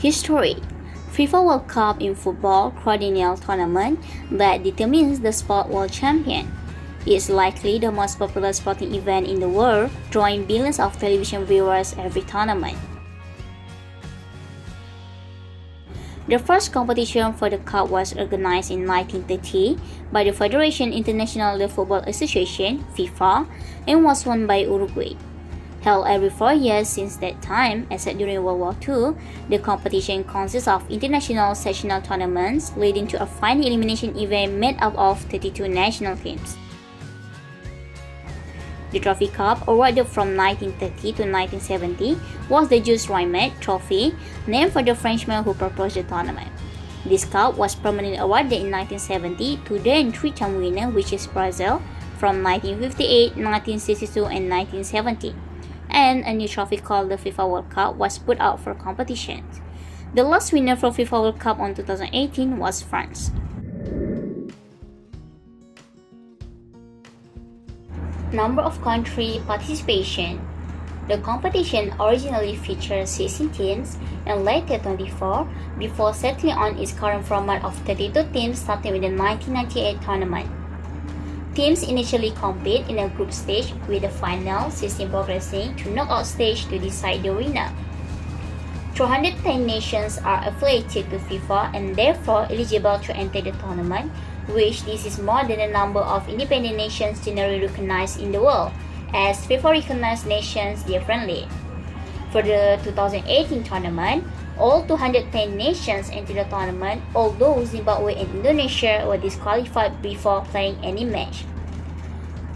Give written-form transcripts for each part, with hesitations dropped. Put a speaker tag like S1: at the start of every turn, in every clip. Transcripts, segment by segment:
S1: History. FIFA World Cup in football quadrennial tournament that determines the sport world champion. It's likely the most popular sporting event in the world, drawing billions of television viewers every tournament. The first competition for the cup was organized in 1930 by the Federation Internationale de Football Association (FIFA) and was won by Uruguay. Held every 4 years since that time, except during World War II, the competition consists of international sectional tournaments leading to a final elimination event made up of 32 national teams. The Trophy Cup, awarded from 1930 to 1970, was the Jules Rimet Trophy, named for the Frenchman who proposed the tournament. This cup was permanently awarded in 1970 to then three-time winner, which is Brazil, from 1958, 1962, and 1970. And a new trophy called the FIFA World Cup was put out for competition. The last winner for FIFA World Cup on 2018 was France. Number of country participation. The competition originally featured 16 teams and later 24 before settling on its current format of 32 teams starting with the 1998 tournament. Teams initially compete in a group stage with the final 16 progressing to knockout stage to decide the winner. 210 nations are affiliated to FIFA and therefore eligible to enter the tournament, which this is more than the number of independent nations generally recognized in the world, as FIFA recognizes nations differently. For the 2018 tournament, all 210 nations entered the tournament, although Zimbabwe and Indonesia were disqualified before playing any match.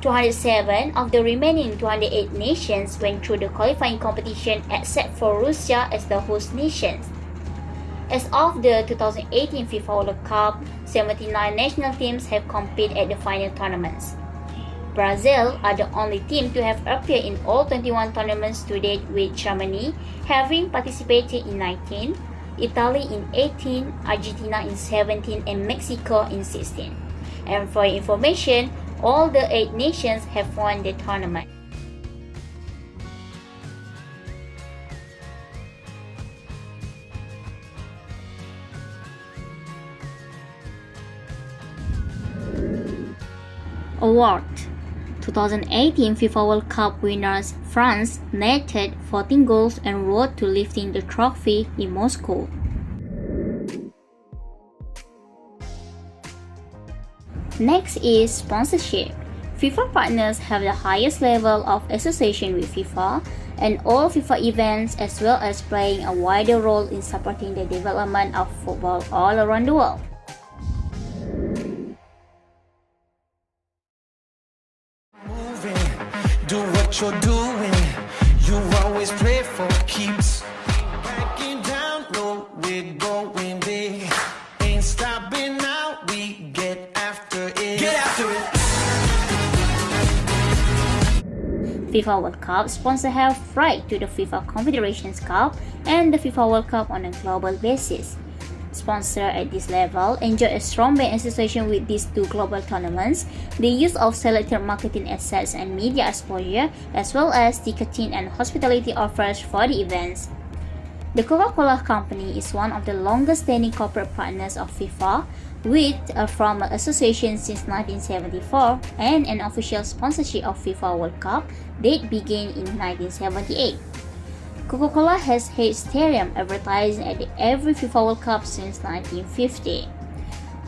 S1: 207 of the remaining 208 nations went through the qualifying competition except for Russia as the host nation. As of the 2018 FIFA World Cup, 79 national teams have competed at the final tournaments. Brazil are the only team to have appeared in all 21 tournaments to date, with Germany having participated in 19, Italy in 18, Argentina in 17, and Mexico in 16. And for your information, all the 8 nations have won the tournament. Award. 2018 FIFA World Cup winners France netted 14 goals en route to lifting the trophy in Moscow. Next is sponsorship. FIFA partners have the highest level of association with FIFA and all FIFA events, as well as playing a wider role in supporting the development of football all around the world.
S2: Do what you're doing, you always play for keeps. Backing down, no, we're going big. Ain't stopping now, we get after it. Get after it!
S1: FIFA World Cup sponsors have right to the FIFA Confederations Cup and the FIFA World Cup on a global basis. Sponsors at this level enjoy a strong brand association with these two global tournaments, the use of selected marketing assets and media exposure, as well as ticketing and hospitality offers for the events. The Coca-Cola Company is one of the longest-standing corporate partners of FIFA, with a formal association since 1974 and an official sponsorship of FIFA World Cup date began in 1978. Coca-Cola has had stadium advertising at every FIFA World Cup since 1950.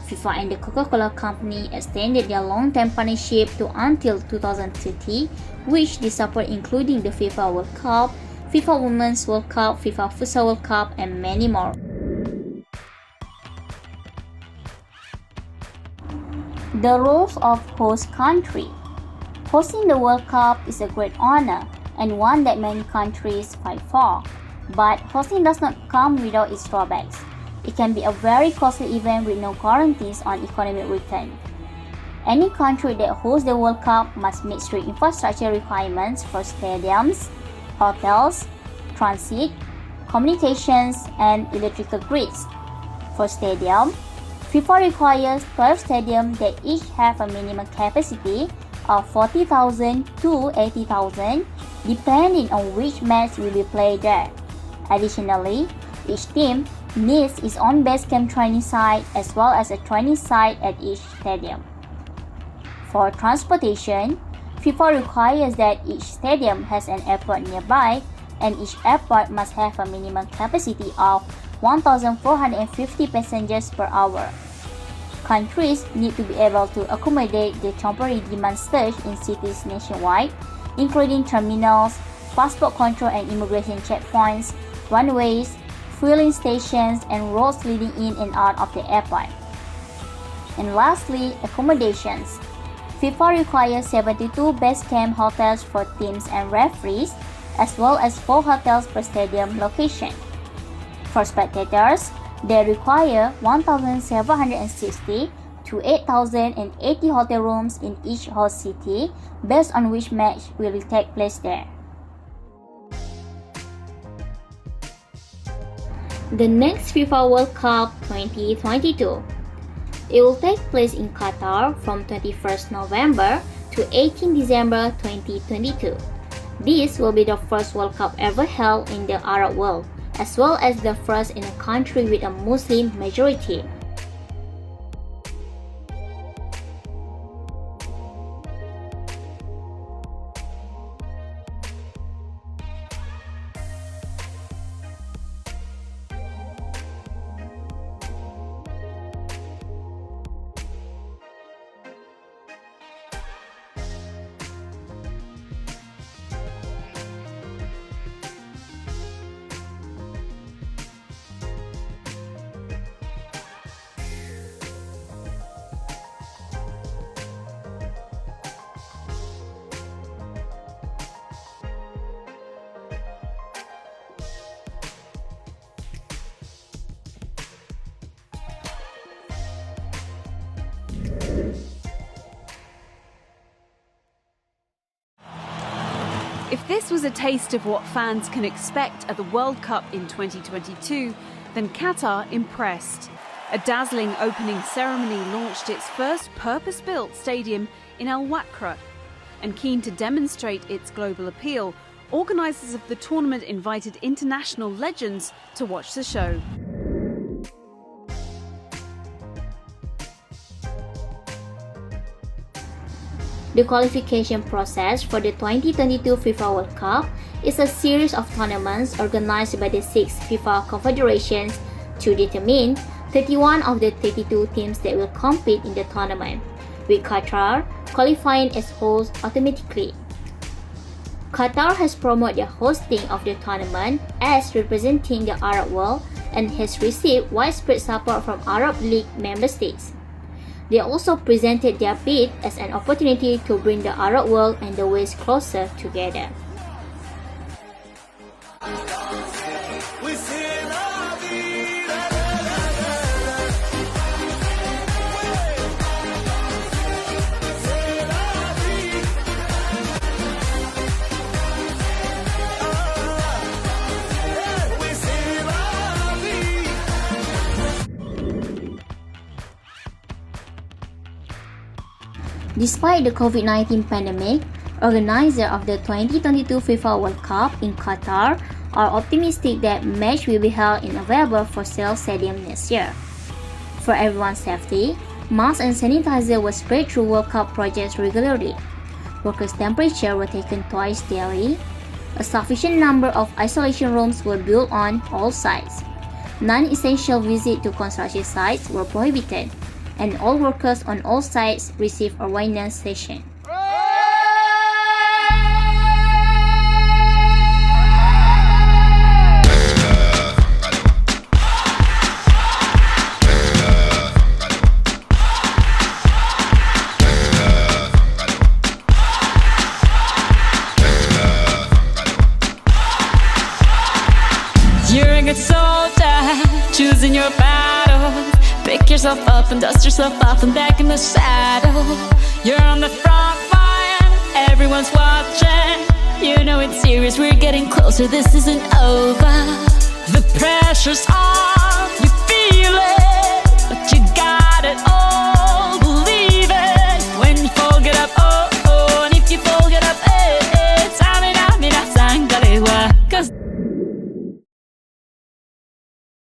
S1: FIFA and the Coca-Cola Company extended their long-term partnership to until 2030, which they support including the FIFA World Cup, FIFA Women's World Cup, FIFA Futsal World Cup, and many more. The roles of host country. Hosting the World Cup is a great honor and one that many countries fight for. But hosting does not come without its drawbacks. It can be a very costly event with no guarantees on economic return. Any country that hosts the World Cup must meet strict infrastructure requirements for stadiums, hotels, transit, communications, and electrical grids. For stadium, FIFA requires 12 stadiums that each have a minimum capacity of 40,000 to 80,000, depending on which match will be played there. Additionally, Each team needs its own base camp training site as well as a training site at each stadium. For transportation, FIFA requires that each stadium has an airport nearby, and each airport must have a minimum capacity of 1,450 passengers per hour. Countries need to be able to accommodate the temporary demand surge in cities nationwide, including terminals, passport control and immigration checkpoints, runways, fueling stations, and roads leading in and out of the airport. And lastly, accommodations. FIFA requires 72 base camp hotels for teams and referees, as well as 4 hotels per stadium location. For spectators, they require 1,760 to 8,080 hotel rooms in each host city, based on which match will take place there. The next FIFA World Cup 2022. It will take place in Qatar from 21st November to 18 December 2022. This will be the first World Cup ever held in the Arab world, as well as the first in a country with a Muslim majority.
S3: If this was a taste of what fans can expect at the World Cup in 2022, then Qatar impressed. A dazzling opening ceremony launched its first purpose-built stadium in Al Wakra. And keen to demonstrate its global appeal, organisers of the tournament invited international legends to watch the show.
S1: The qualification process for the 2022 FIFA World Cup is a series of tournaments organized by the 6 FIFA confederations to determine 31 of the 32 teams that will compete in the tournament, with Qatar qualifying as host automatically. Qatar has promoted the hosting of the tournament as representing the Arab world and has received widespread support from Arab League member states. They also presented their bid as an opportunity to bring the Arab world and the West closer together. Despite the COVID-19 pandemic, organizers of the 2022 FIFA World Cup in Qatar are optimistic that match will be held in available for sale stadium next year. For everyone's safety, masks and sanitizer were spread through World Cup projects regularly. Workers' temperature were taken twice daily. A sufficient number of isolation rooms were built on all sites. Non-essential visits to construction sites were prohibited, and all workers on all sites receive awareness session.
S4: You're a good soldier, choosing your battles. Pick yourself up and dust yourself off and back in the saddle. You're on the front line, everyone's watching. You know it's serious, we're getting closer, this isn't over. The pressure's on.